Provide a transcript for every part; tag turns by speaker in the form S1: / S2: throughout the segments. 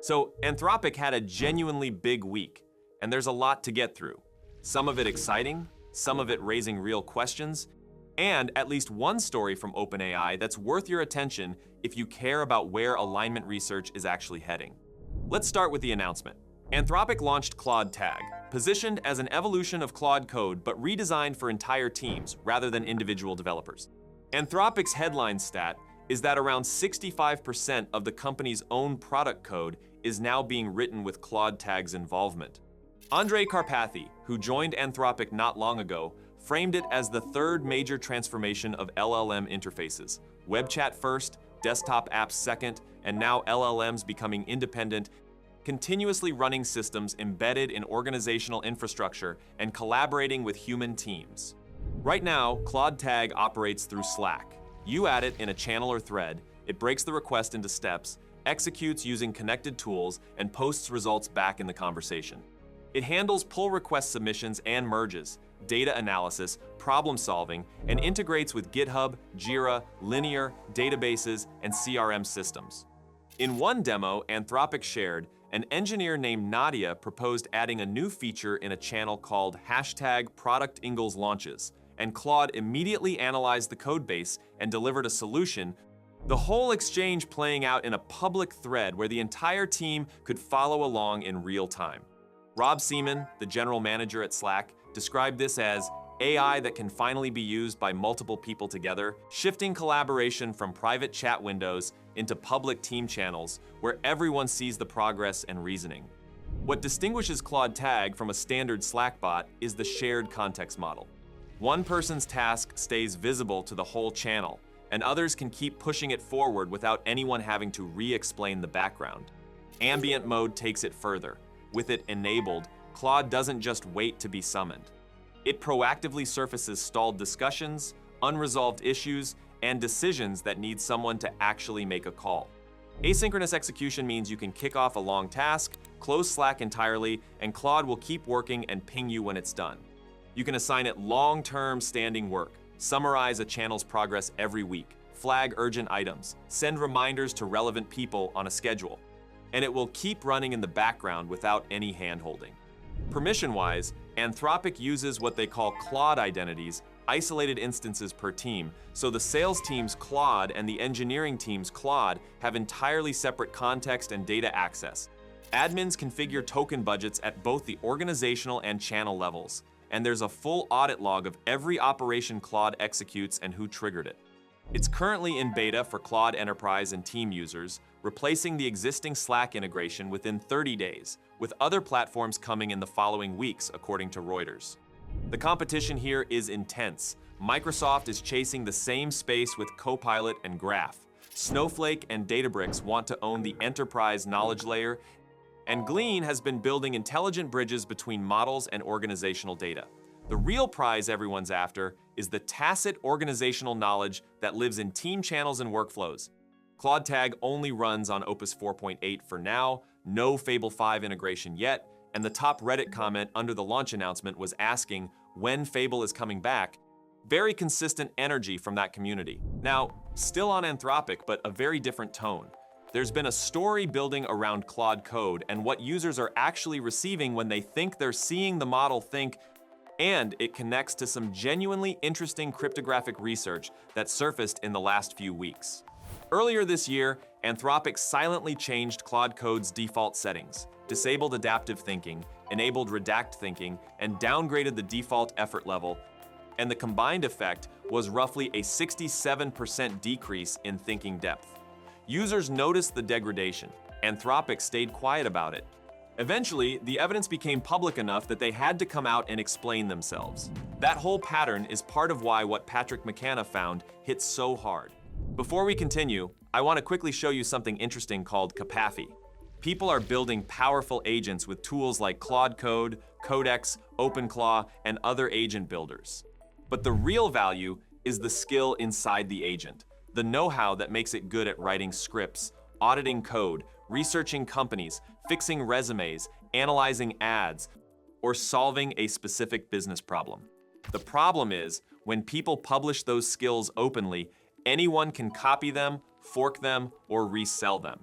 S1: So, Anthropic had a genuinely big week, and there's a lot to get through. Some of it exciting, some of it raising real questions, and at least one story from OpenAI that's worth your attention if you care about where alignment research is actually heading. Let's start with the announcement. Anthropic launched Claude Tag, positioned as an evolution of Claude Code but redesigned for entire teams rather than individual developers. Anthropic's headline stat is that around 65% of the company's own product code is now being written with Claude Tag's involvement. Andre Karpathy, who joined Anthropic not long ago, framed it as the third major transformation of LLM interfaces: web chat first, desktop apps second, and now LLMs becoming independent, continuously running systems embedded in organizational infrastructure and collaborating with human teams. Right now, Claude Tag operates through Slack. You add it in a channel or thread, it breaks the request into steps, executes using connected tools, and posts results back in the conversation. It handles pull request submissions and merges, data analysis, problem solving, and integrates with GitHub, Jira, Linear, databases, and CRM systems. In one demo Anthropic shared, an engineer named Nadia proposed adding a new feature in a channel called #ProductIngleslaunches, and Claude immediately analyzed the codebase and delivered a solution, the whole exchange playing out in a public thread where the entire team could follow along in real time. Rob Seaman, the general manager at Slack, described this as AI that can finally be used by multiple people together, shifting collaboration from private chat windows into public team channels where everyone sees the progress and reasoning. What distinguishes Claude Tag from a standard Slack bot is the shared context model. One person's task stays visible to the whole channel, and others can keep pushing it forward without anyone having to re-explain the background. Ambient mode takes it further. With it enabled, Claude doesn't just wait to be summoned. It proactively surfaces stalled discussions, unresolved issues, and decisions that need someone to actually make a call. Asynchronous execution means you can kick off a long task, close Slack entirely, and Claude will keep working and ping you when it's done. You can assign it long-term standing work, summarize a channel's progress every week, flag urgent items, send reminders to relevant people on a schedule, and it will keep running in the background without any hand-holding. Permission-wise, Anthropic uses what they call Claude identities, isolated instances per team, so the sales team's Claude and the engineering team's Claude have entirely separate context and data access. Admins configure token budgets at both the organizational and channel levels, and there's a full audit log of every operation Claude executes and who triggered it. It's currently in beta for Claude Enterprise and team users, replacing the existing Slack integration within 30 days, with other platforms coming in the following weeks, according to Reuters. The competition here is intense. Microsoft is chasing the same space with Copilot and Graph. Snowflake and Databricks want to own the enterprise knowledge layer, and Glean has been building intelligent bridges between models and organizational data. The real prize everyone's after is the tacit organizational knowledge that lives in team channels and workflows. Claude Tag only runs on Opus 4.8 for now, no Fable 5 integration yet, and the top Reddit comment under the launch announcement was asking when Fable is coming back. Very consistent energy from that community. Now, still on Anthropic, but a very different tone. There's been a story building around Claude Code and what users are actually receiving when they think they're seeing the model think, and it connects to some genuinely interesting cryptographic research that surfaced in the last few weeks. Earlier this year, Anthropic silently changed Claude Code's default settings, disabled adaptive thinking, enabled redact thinking, and downgraded the default effort level, and the combined effect was roughly a 67% decrease in thinking depth. Users noticed the degradation. Anthropic stayed quiet about it. Eventually, the evidence became public enough that they had to come out and explain themselves. That whole pattern is part of why what Patrick McCanna found hit so hard. Before we continue, I want to quickly show you something interesting called Capafy. People are building powerful agents with tools like Claude Code, Codex, OpenClaw, and other agent builders. But the real value is the skill inside the agent, the know-how that makes it good at writing scripts, auditing code, researching companies, fixing resumes, analyzing ads, or solving a specific business problem. The problem is, when people publish those skills openly, anyone can copy them, fork them, or resell them.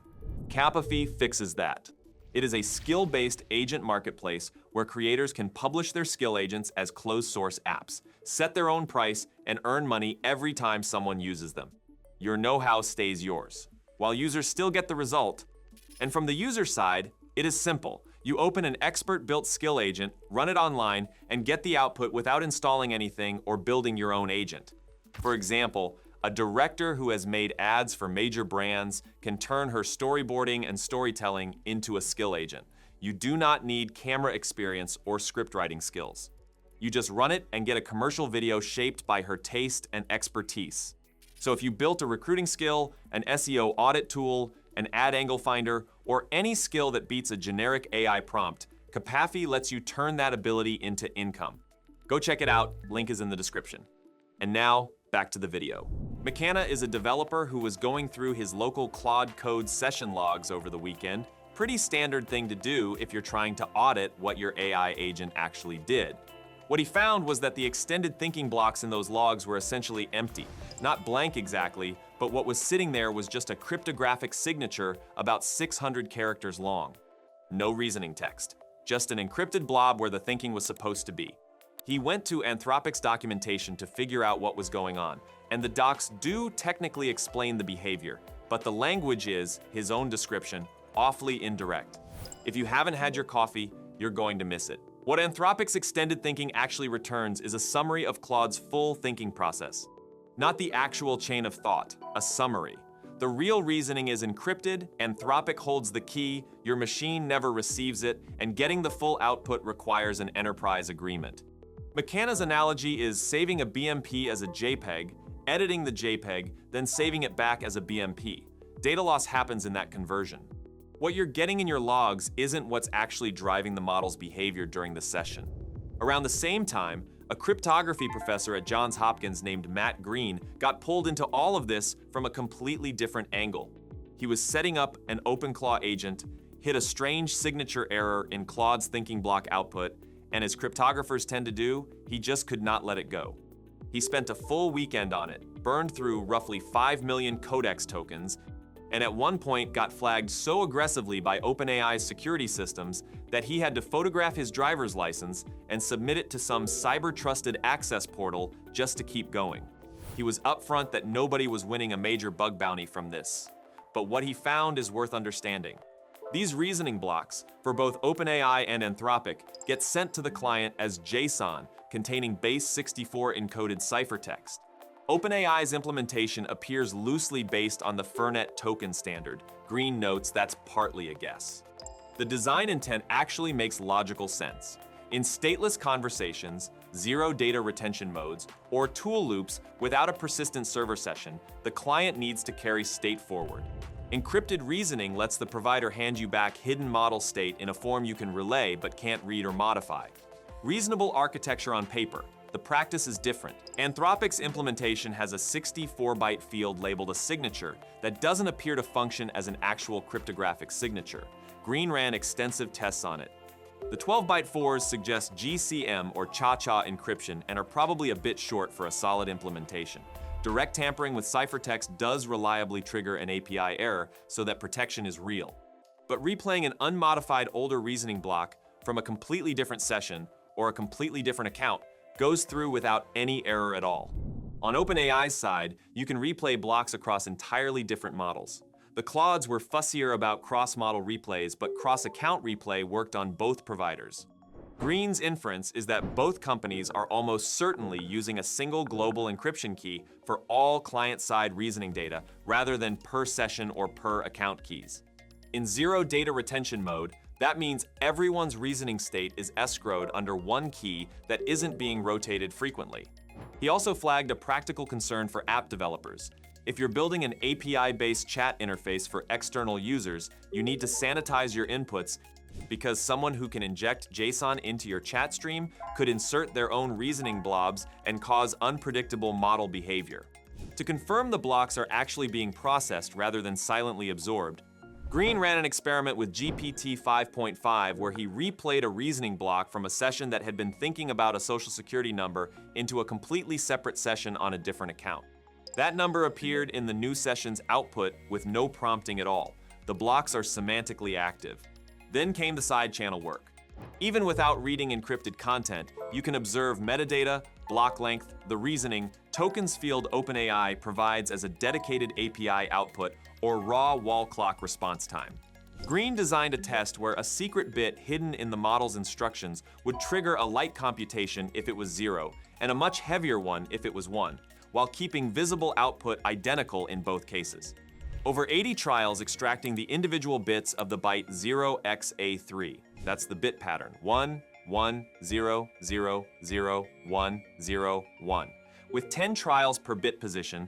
S1: Capafy fixes that. It is a skill-based agent marketplace where creators can publish their skill agents as closed-source apps, set their own price, and earn money every time someone uses them. Your know-how stays yours, while users still get the result. And from the user side, it is simple. You open an expert-built skill agent, run it online, and get the output without installing anything or building your own agent. For example, a director who has made ads for major brands can turn her storyboarding and storytelling into a skill agent. You do not need camera experience or script writing skills. You just run it and get a commercial video shaped by her taste and expertise. So if you built a recruiting skill, an SEO audit tool, an ad angle finder, or any skill that beats a generic AI prompt, Capafy lets you turn that ability into income. Go check it out, link is in the description. And now, back to the video. McKenna is a developer who was going through his local Claude Code session logs over the weekend. Pretty standard thing to do if you're trying to audit what your AI agent actually did. What he found was that the extended thinking blocks in those logs were essentially empty. Not blank exactly, but what was sitting there was just a cryptographic signature about 600 characters long. No reasoning text, just an encrypted blob where the thinking was supposed to be. He went to Anthropic's documentation to figure out what was going on, and the docs do technically explain the behavior, but the language is, his own description, awfully indirect. If you haven't had your coffee, you're going to miss it. What Anthropic's extended thinking actually returns is a summary of Claude's full thinking process. Not the actual chain of thought, a summary. The real reasoning is encrypted, Anthropic holds the key, your machine never receives it, and getting the full output requires an enterprise agreement. McKenna's analogy is saving a BMP as a JPEG, editing the JPEG, then saving it back as a BMP. Data loss happens in that conversion. What you're getting in your logs isn't what's actually driving the model's behavior during the session. Around the same time, a cryptography professor at Johns Hopkins named Matt Green got pulled into all of this from a completely different angle. He was setting up an OpenClaw agent, hit a strange signature error in Claude's thinking block output, and as cryptographers tend to do, he just could not let it go. He spent a full weekend on it, burned through roughly 5 million codex tokens, and at one point got flagged so aggressively by OpenAI's security systems that he had to photograph his driver's license and submit it to some cyber-trusted access portal just to keep going. He was upfront that nobody was winning a major bug bounty from this. But what he found is worth understanding. These reasoning blocks, for both OpenAI and Anthropic, get sent to the client as JSON, containing base 64 encoded ciphertext. OpenAI's implementation appears loosely based on the Fernet token standard. Green notes that's partly a guess. The design intent actually makes logical sense. In stateless conversations, zero data retention modes, or tool loops without a persistent server session, the client needs to carry state forward. Encrypted reasoning lets the provider hand you back hidden model state in a form you can relay but can't read or modify. Reasonable architecture on paper. The practice is different. Anthropic's implementation has a 64-byte field labeled a signature that doesn't appear to function as an actual cryptographic signature. Green ran extensive tests on it. The 12-byte fours suggest GCM or cha-cha encryption and are probably a bit short for a solid implementation. Direct tampering with ciphertext does reliably trigger an API error, so that protection is real. But replaying an unmodified older reasoning block from a completely different session or a completely different account goes through without any error at all. On OpenAI's side, you can replay blocks across entirely different models. The Claudes were fussier about cross-model replays, but cross-account replay worked on both providers. Green's inference is that both companies are almost certainly using a single global encryption key for all client-side reasoning data rather than per session or per account keys. In zero data retention mode, that means everyone's reasoning state is escrowed under one key that isn't being rotated frequently. He also flagged a practical concern for app developers. If you're building an API-based chat interface for external users, you need to sanitize your inputs because someone who can inject JSON into your chat stream could insert their own reasoning blobs and cause unpredictable model behavior. To confirm the blocks are actually being processed rather than silently absorbed, Green ran an experiment with GPT 5.5 where he replayed a reasoning block from a session that had been thinking about a social security number into a completely separate session on a different account. That number appeared in the new session's output with no prompting at all. the blocks are semantically active. Then came the side channel work. Even without reading encrypted content, you can observe metadata, block length, the reasoning, tokens field OpenAI provides as a dedicated API output or raw wall clock response time. Green designed a test where a secret bit hidden in the model's instructions would trigger a light computation if it was 0, and a much heavier one if it was 1, while keeping visible output identical in both cases. Over 80 trials extracting the individual bits of the byte 0xA3. That's the bit pattern, 1, 1, 0, 0, 0, 1, 0, 1. With 10 trials per bit position,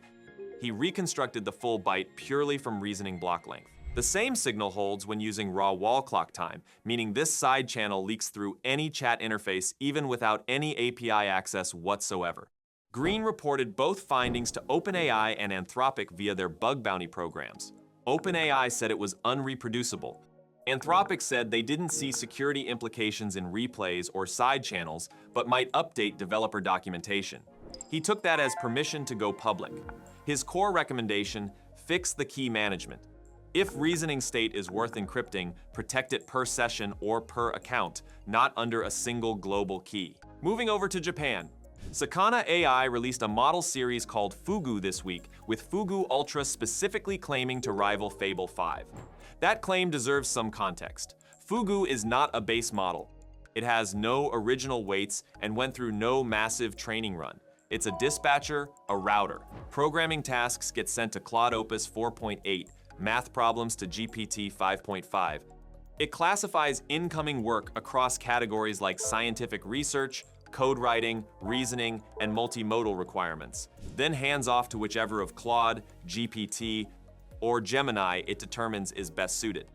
S1: he reconstructed the full byte purely from reasoning block length. The same signal holds when using raw wall clock time, meaning this side channel leaks through any chat interface even without any API access whatsoever. Green reported both findings to OpenAI and Anthropic via their bug bounty programs. OpenAI said it was unreproducible. Anthropic said they didn't see security implications in replays or side channels, but might update developer documentation. He took that as permission to go public. His core recommendation: fix the key management. If reasoning state is worth encrypting, protect it per session or per account, not under a single global key. Moving over to Japan. Sakana AI released a model series called Fugu this week, with Fugu Ultra specifically claiming to rival Fable 5. That claim deserves some context. Fugu is not a base model. It has no original weights and went through no massive training run. It's a dispatcher, a router. Programming tasks get sent to Claude Opus 4.8, math problems to GPT 5.5. It classifies incoming work across categories like scientific research, code writing, reasoning, and multimodal requirements, then hands off to whichever of Claude, GPT, or Gemini it determines is best suited.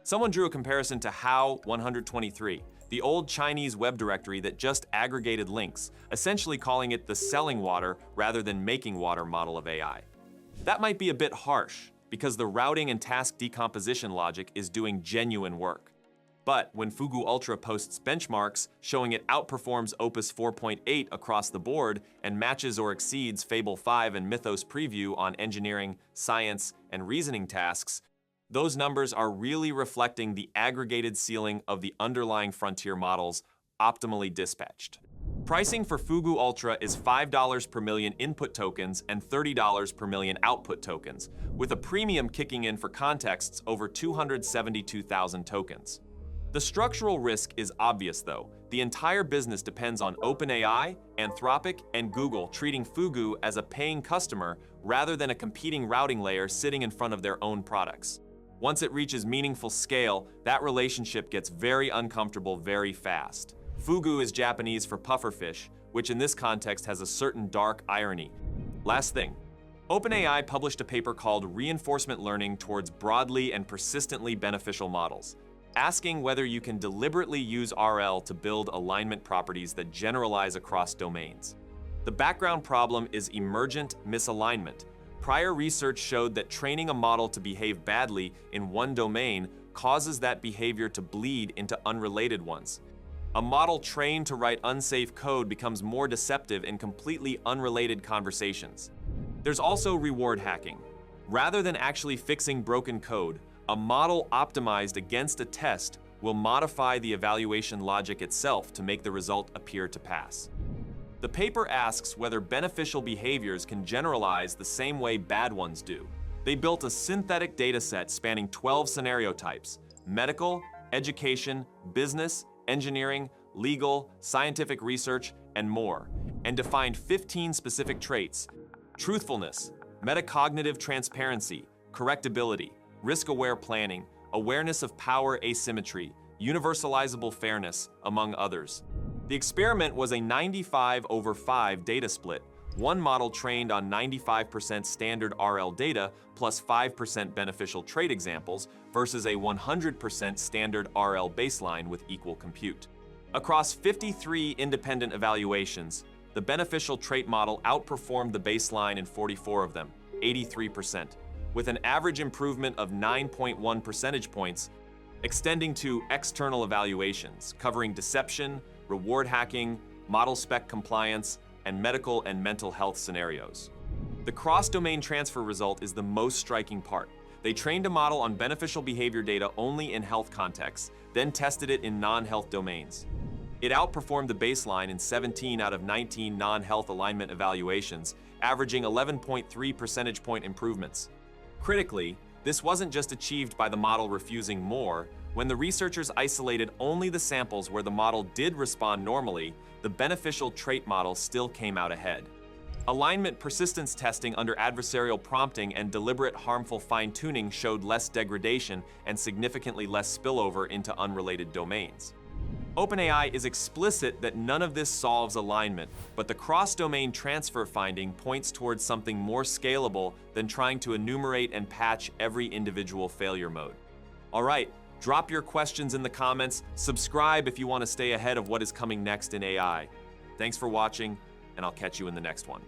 S1: Someone drew a comparison to HOW 123, the old Chinese web directory that just aggregated links, essentially calling it the selling water rather than making water model of AI. That might be a bit harsh, because the routing and task decomposition logic is doing genuine work. But when Fugu Ultra posts benchmarks showing it outperforms Opus 4.8 across the board and matches or exceeds Fable 5 and Mythos Preview on engineering, science, and reasoning tasks, those numbers are really reflecting the aggregated ceiling of the underlying frontier models optimally dispatched. Pricing for Fugu Ultra is $5 per million input tokens and $30 per million output tokens, with a premium kicking in for contexts over 272,000 tokens. The structural risk is obvious though. The entire business depends on OpenAI, Anthropic, and Google treating Fugu as a paying customer rather than a competing routing layer sitting in front of their own products. Once it reaches meaningful scale, that relationship gets very uncomfortable very fast. Fugu is Japanese for pufferfish, which in this context has a certain dark irony. Last thing, OpenAI published a paper called Reinforcement Learning Towards Broadly and Persistently Beneficial Models, asking whether you can deliberately use RL to build alignment properties that generalize across domains. The background problem is emergent misalignment. Prior research showed that training a model to behave badly in one domain causes that behavior to bleed into unrelated ones. A model trained to write unsafe code becomes more deceptive in completely unrelated conversations. There's also reward hacking. Rather than actually fixing broken code, a model optimized against a test will modify the evaluation logic itself to make the result appear to pass. The paper asks whether beneficial behaviors can generalize the same way bad ones do. They built a synthetic dataset spanning 12 scenario types: medical, education, business, engineering, legal, scientific research, and more, and defined 15 specific traits: truthfulness, metacognitive transparency, correctability, risk-aware planning, awareness of power asymmetry, universalizable fairness, among others. The experiment was a 95/5 data split, one model trained on 95% standard RL data plus 5% beneficial trait examples versus a 100% standard RL baseline with equal compute. Across 53 independent evaluations, the beneficial trait model outperformed the baseline in 44 of them, 83%, with an average improvement of 9.1 percentage points, extending to external evaluations covering deception, reward hacking, model spec compliance, and medical and mental health scenarios. The cross-domain transfer result is the most striking part. They trained a model on beneficial behavior data only in health contexts, then tested it in non-health domains. It outperformed the baseline in 17 out of 19 non-health alignment evaluations, averaging 11.3 percentage point improvements. Critically, this wasn't just achieved by the model refusing more. When the researchers isolated only the samples where the model did respond normally, the beneficial trait model still came out ahead. Alignment persistence testing under adversarial prompting and deliberate harmful fine-tuning showed less degradation and significantly less spillover into unrelated domains. OpenAI is explicit that none of this solves alignment, but the cross-domain transfer finding points towards something more scalable than trying to enumerate and patch every individual failure mode. All right, drop your questions in the comments, subscribe if you want to stay ahead of what is coming next in AI. Thanks for watching, and I'll catch you in the next one.